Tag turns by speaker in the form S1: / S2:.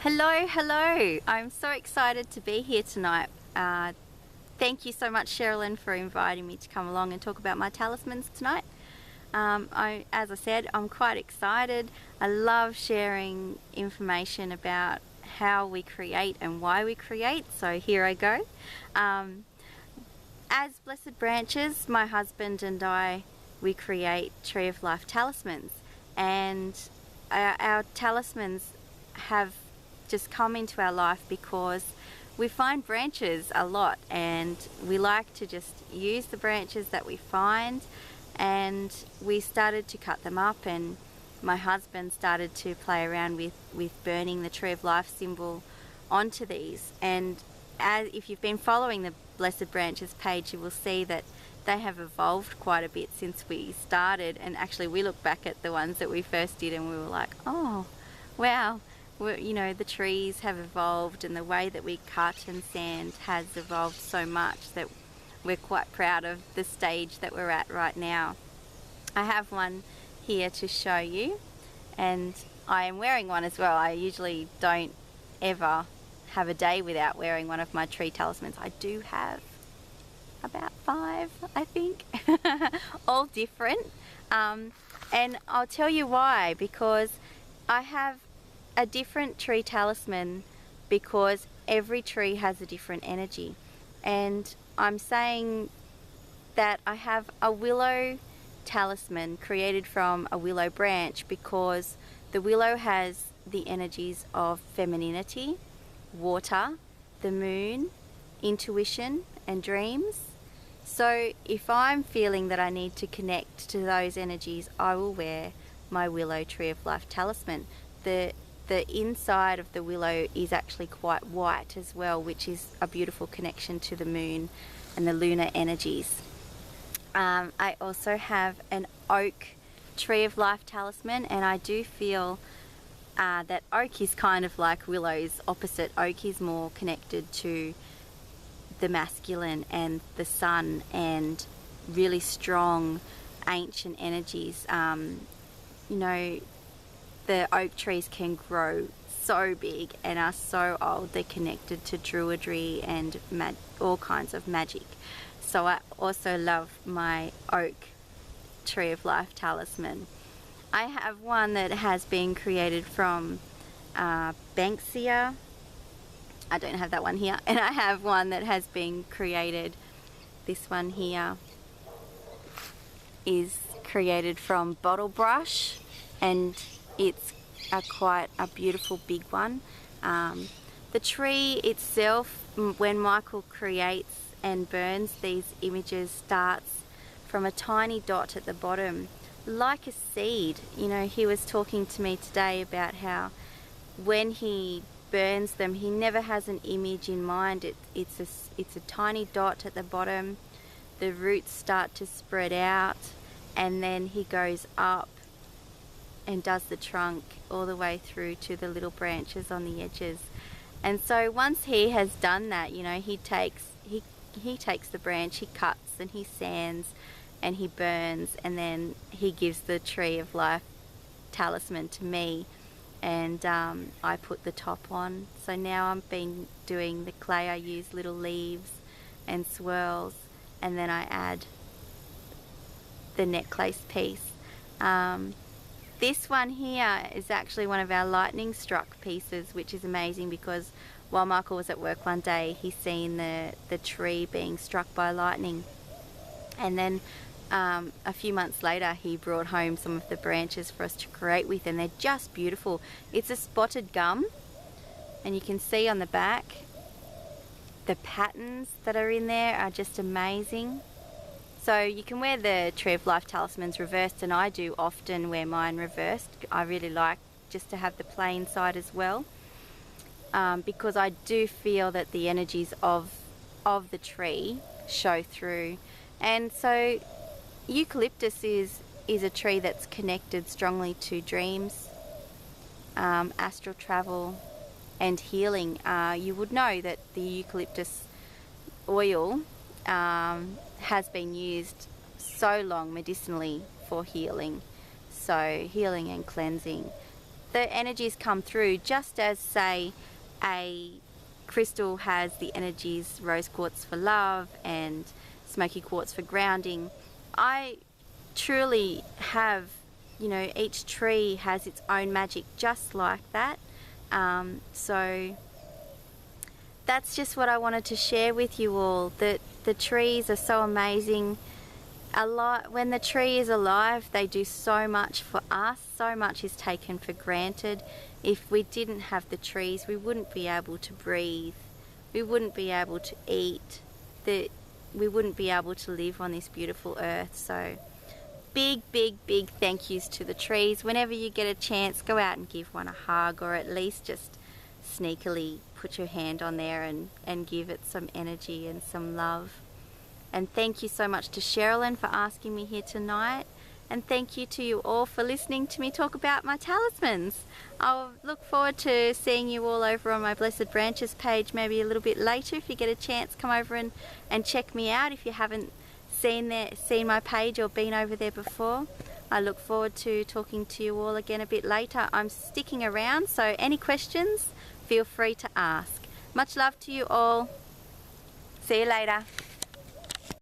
S1: Hello. I'm so excited to be here tonight. Thank you so much, Sherilyn, for inviting me to come along and talk about my talismans tonight. As I said, I'm quite excited. I love sharing information about how we create and why we create, so here I go. As Blessed Branches, my husband and I, we create Tree of Life talismans, and our talismans have just come into our life because we find branches a lot, and we like to just use the branches that we find. And we started to cut them up, and my husband started to play around with burning the Tree of Life symbol onto these. And if you've been following the Blessed Branches page, you will see that they have evolved quite a bit since we started. And actually we look back at the ones that we first did and we were like, oh wow, the trees have evolved, and the way that we cut and sand has evolved so much that we're quite proud of the stage that we're at right now. I have one here to show you, and I am wearing one as well. I usually don't ever have a day without wearing one of my tree talismans. I do have about 5, I think, all different. And I'll tell you why, because I have a different tree talisman because every tree has a different energy. And I'm saying that I have a willow talisman created from a willow branch because the willow has the energies of femininity, water, the moon, intuition and dreams. So if I'm feeling that I need to connect to those energies, I will wear my willow Tree of Life talisman. The inside of the willow is actually quite white as well, which is a beautiful connection to the moon and the lunar energies. I also have an oak Tree of Life talisman, and I do feel that oak is kind of like willow's opposite. Oak is more connected to the masculine and the sun and really strong ancient energies. The oak trees can grow so big and are so old. They're connected to druidry and all kinds of magic. So I also love my oak Tree of Life talisman. I have one that has been created from Banksia. I don't have that one here. And I have one that has been created, this one here is created from bottle brush, and it's quite a beautiful big one. The tree itself, when Michael creates and burns these images, starts from a tiny dot at the bottom, like a seed. He was talking to me today about how when he burns them, he never has an image in mind. It's a tiny dot at the bottom. The roots start to spread out, and then he goes up and does the trunk all the way through to the little branches on the edges. And so once he has done that, he takes the branch, he cuts and he sands and he burns, and then he gives the Tree of Life talisman to me, and I put the top on. So now I've been doing the clay. I use little leaves and swirls, and then I add the necklace piece. This one here is actually one of our lightning struck pieces, which is amazing because while Michael was at work one day, he seen the tree being struck by lightning. And then a few months later, he brought home some of the branches for us to create with, and they're just beautiful. It's a spotted gum, and you can see on the back, the patterns that are in there are just amazing. So you can wear the Tree of Life talismans reversed, and I do often wear mine reversed. I really like just to have the plain side as well, because I do feel that the energies of the tree show through. And so eucalyptus is a tree that's connected strongly to dreams, astral travel and healing. You would know that the eucalyptus oil has been used so long medicinally for healing. So healing and cleansing. the energies come through, just as, say, a crystal has the energies, rose quartz for love and smoky quartz for grounding. I truly have, you know, each tree has its own magic just like that. So that's just what I wanted to share with you all, that the trees are so amazing. When the tree is alive, they do so much for us. So much is taken for granted. If we didn't have the trees, we wouldn't be able to breathe, we wouldn't be able to eat, we wouldn't be able to live on this beautiful earth. So big thank yous to the trees. Whenever you get a chance, go out and give one a hug, or at least just sneakily put your hand on there and give it some energy and some love. And thank you so much to Sherilyn for asking me here tonight. And thank you to you all for listening to me talk about my talismans. I'll look forward to seeing you all over on my Blessed Branches page maybe a little bit later. If you get a chance, come over and check me out if you haven't seen my page or been over there before. I look forward to talking to you all again a bit later. I'm sticking around, so any questions, feel free to ask. Much love to you all. See you later.